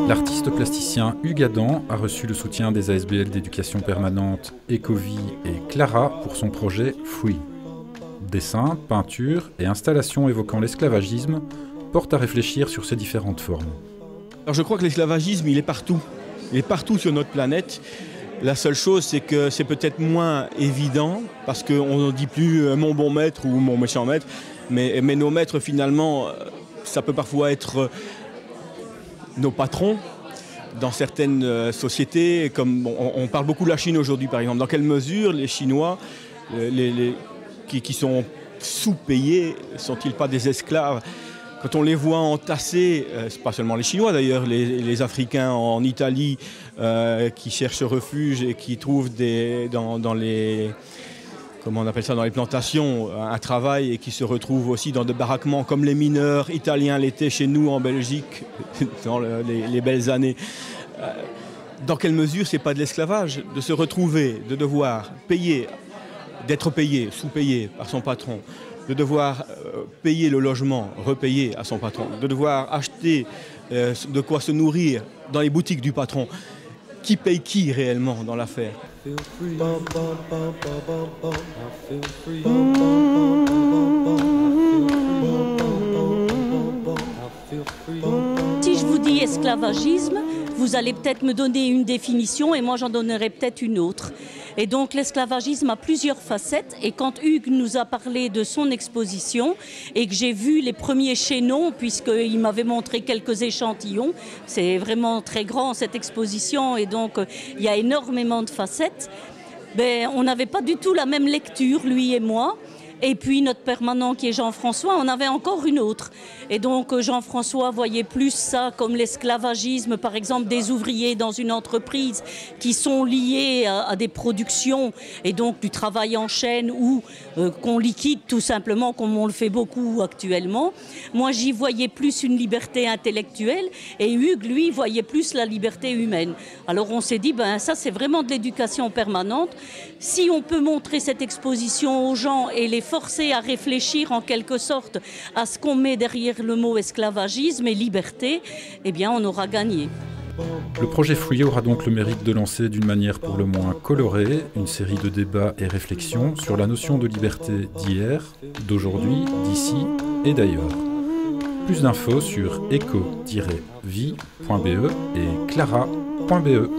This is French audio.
L'artiste plasticien Hugues Adam a reçu le soutien des ASBL d'éducation permanente Ecovie et Clara pour son projet Free. Dessins, peintures et installations évoquant l'esclavagisme portent à réfléchir sur ces différentes formes. Alors je crois que l'esclavagisme, il est partout. Il est partout sur notre planète. La seule chose, c'est que c'est peut-être moins évident, parce qu'on ne dit plus « mon bon maître » ou « mon méchant maître », mais nos maîtres, finalement, ça peut parfois être nos patrons dans certaines sociétés. Comme on parle beaucoup de la Chine aujourd'hui, par exemple. Dans quelle mesure les Chinois, qui sont sous-payés, sont-ils pas des esclaves ? Quand on les voit entassés, c'est pas seulement les Chinois d'ailleurs, les Africains en Italie qui cherchent refuge et qui trouvent dans les plantations un travail et qui se retrouvent aussi dans des baraquements comme les mineurs italiens l'étaient chez nous en Belgique dans les belles années. Dans quelle mesure c'est pas de l'esclavage de se retrouver, de devoir payer, d'être payé, sous-payé par son patron, de devoir payer le logement, repayer à son patron, de devoir acheter de quoi se nourrir dans les boutiques du patron. Qui paye qui réellement dans l'affaire ? Si je vous dis esclavagisme, vous allez peut-être me donner une définition et moi j'en donnerai peut-être une autre. Et donc l'esclavagisme a plusieurs facettes et quand Hugues nous a parlé de son exposition et que j'ai vu les premiers chaînons, puisqu'il m'avait montré quelques échantillons, c'est vraiment très grand cette exposition et donc il y a énormément de facettes, on n'avait pas du tout la même lecture, lui et moi. Et puis notre permanent qui est Jean-François, on avait encore une autre. Et donc Jean-François voyait plus ça comme l'esclavagisme, par exemple des ouvriers dans une entreprise qui sont liés à des productions et donc du travail en chaîne ou qu'on liquide tout simplement comme on le fait beaucoup actuellement. Moi j'y voyais plus une liberté intellectuelle et Hugues lui voyait plus la liberté humaine. Alors on s'est dit ça c'est vraiment de l'éducation permanente. Si on peut montrer cette exposition aux gens et les forcer à réfléchir en quelque sorte à ce qu'on met derrière le mot esclavagisme et liberté, eh bien on aura gagné. Le projet Free aura donc le mérite de lancer d'une manière pour le moins colorée une série de débats et réflexions sur la notion de liberté d'hier, d'aujourd'hui, d'ici et d'ailleurs. Plus d'infos sur eco-vie.be et clara.be.